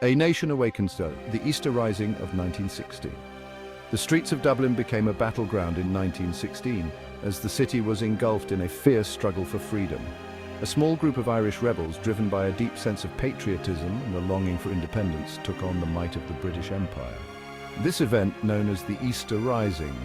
A nation awakens to the Easter Rising of 1960. The streets of Dublin became a battleground in 1916 as the city was engulfed in a fierce struggle for freedom. A small group of Irish rebels, driven by a deep sense of patriotism and a longing for independence, took on the might of the British Empire. This event, known as the Easter Rising,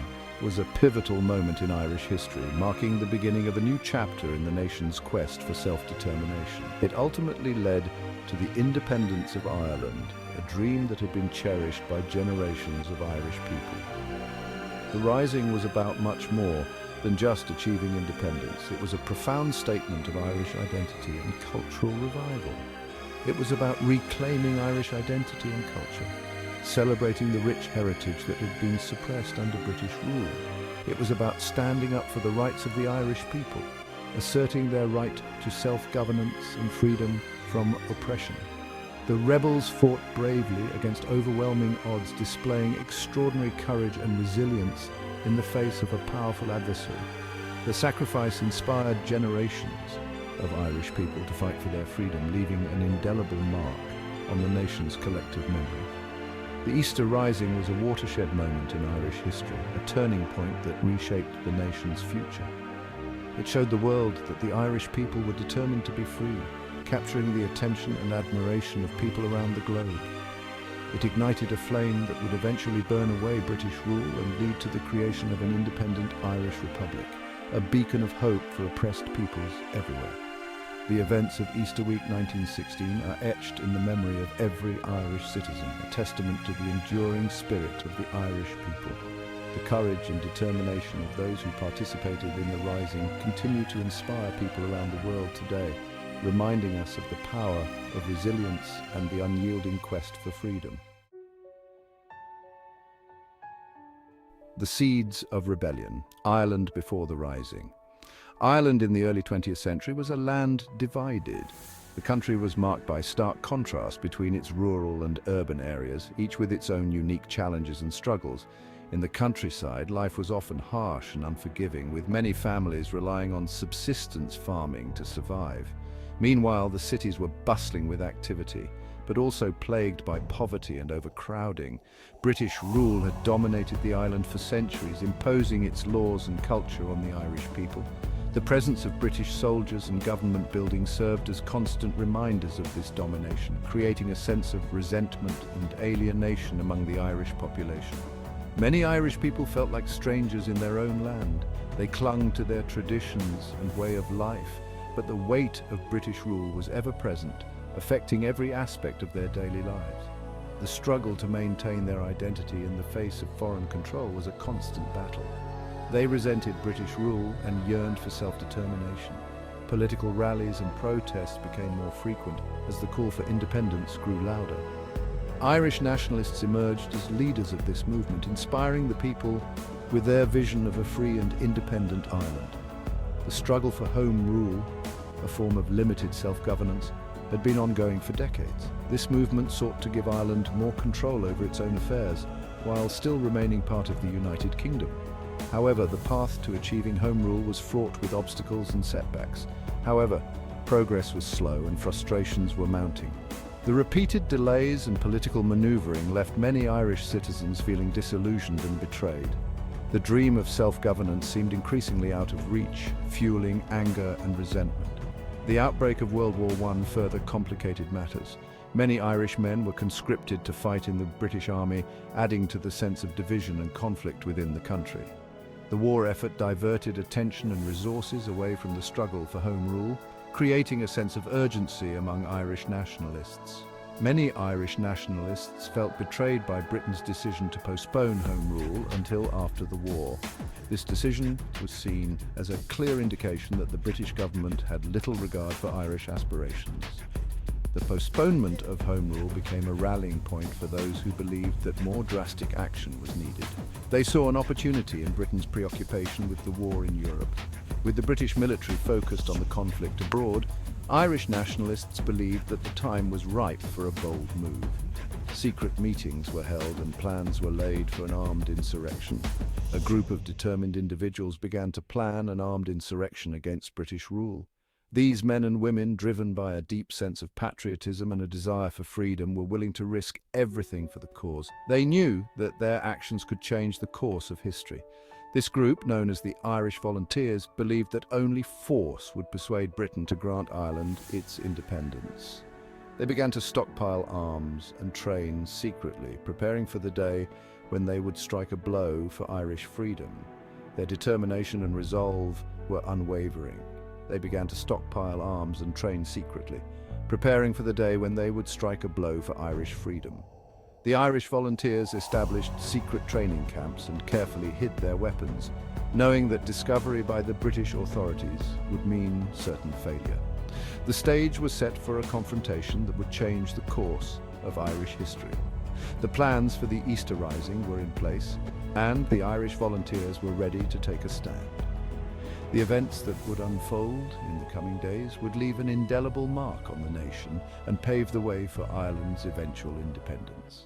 was a pivotal moment in Irish history, marking the beginning of a new chapter in the nation's quest for self-determination. It ultimately led to the independence of Ireland, a dream that had been cherished by generations of Irish people. The Rising was about much more than just achieving independence. It was a profound statement of Irish identity and cultural revival. It was about reclaiming Irish identity and culture, celebrating the rich heritage that had been suppressed under British rule. It was about standing up for the rights of the Irish people, asserting their right to self-governance and freedom from oppression. The rebels fought bravely against overwhelming odds, displaying extraordinary courage and resilience in the face of a powerful adversary. The sacrifice inspired generations of Irish people to fight for their freedom, leaving an indelible mark on the nation's collective memory. The Easter Rising was a watershed moment in Irish history, a turning point that reshaped the nation's future. It showed the world that the Irish people were determined to be free, capturing the attention and admiration of people around the globe. It ignited a flame that would eventually burn away British rule and lead to the creation of an independent Irish Republic, a beacon of hope for oppressed peoples everywhere. The events of Easter week 1916 are etched in the memory of every Irish citizen, a testament to the enduring spirit of the Irish people. The courage and determination of those who participated in the Rising continue to inspire people around the world today, reminding us of the power of resilience and the unyielding quest for freedom. The seeds of rebellion. Ireland before the Rising. Ireland in the early 20th century was a land divided. The country was marked by stark contrast between its rural and urban areas, each with its own unique challenges and struggles. In the countryside, life was often harsh and unforgiving, with many families relying on subsistence farming to survive. Meanwhile, the cities were bustling with activity, but also plagued by poverty and overcrowding. British rule had dominated the island for centuries, imposing its laws and culture on the Irish people. The presence of British soldiers and government buildings served as constant reminders of this domination, creating a sense of resentment and alienation among the Irish population. Many Irish people felt like strangers in their own land. They clung to their traditions and way of life, but the weight of British rule was ever present, affecting every aspect of their daily lives. The struggle to maintain their identity in the face of foreign control was a constant battle. They resented British rule and yearned for self-determination. Political rallies and protests became more frequent as the call for independence grew louder. Irish nationalists emerged as leaders of this movement, inspiring the people with their vision of a free and independent Ireland. The struggle for home rule, a form of limited self-governance, had been ongoing for decades. This movement sought to give Ireland more control over its own affairs, while still remaining part of the United Kingdom. However, the path to achieving home rule was fraught with obstacles and setbacks. However, progress was slow and frustrations were mounting. The repeated delays and political maneuvering left many Irish citizens feeling disillusioned and betrayed. The dream of self-governance seemed increasingly out of reach, fueling anger and resentment. The outbreak of World War I further complicated matters. Many Irish men were conscripted to fight in the British Army, adding to the sense of division and conflict within the country. The war effort diverted attention and resources away from the struggle for home rule, creating a sense of urgency among Irish nationalists. Many Irish nationalists felt betrayed by Britain's decision to postpone home rule until after the war. This decision was seen as a clear indication that the British government had little regard for Irish aspirations. The postponement of home rule became a rallying point for those who believed that more drastic action was needed. They saw an opportunity in Britain's preoccupation with the war in Europe. With the British military focused on the conflict abroad, Irish nationalists believed that the time was ripe for a bold move. Secret meetings were held and plans were laid for an armed insurrection. A group of determined individuals began to plan an armed insurrection against British rule. These men and women, driven by a deep sense of patriotism and a desire for freedom, were willing to risk everything for the cause. They knew that their actions could change the course of history. This group, known as the Irish Volunteers, believed that only force would persuade Britain to grant Ireland its independence. They began to stockpile arms and train secretly, preparing for the day when they would strike a blow for Irish freedom. Their determination and resolve were unwavering. They began to stockpile arms and train secretly, preparing for the day when they would strike a blow for Irish freedom. The Irish Volunteers established secret training camps and carefully hid their weapons, knowing that discovery by the British authorities would mean certain failure. The stage was set for a confrontation that would change the course of Irish history. The plans for the Easter Rising were in place, and the Irish Volunteers were ready to take a stand. The events that would unfold in the coming days would leave an indelible mark on the nation and pave the way for Ireland's eventual independence.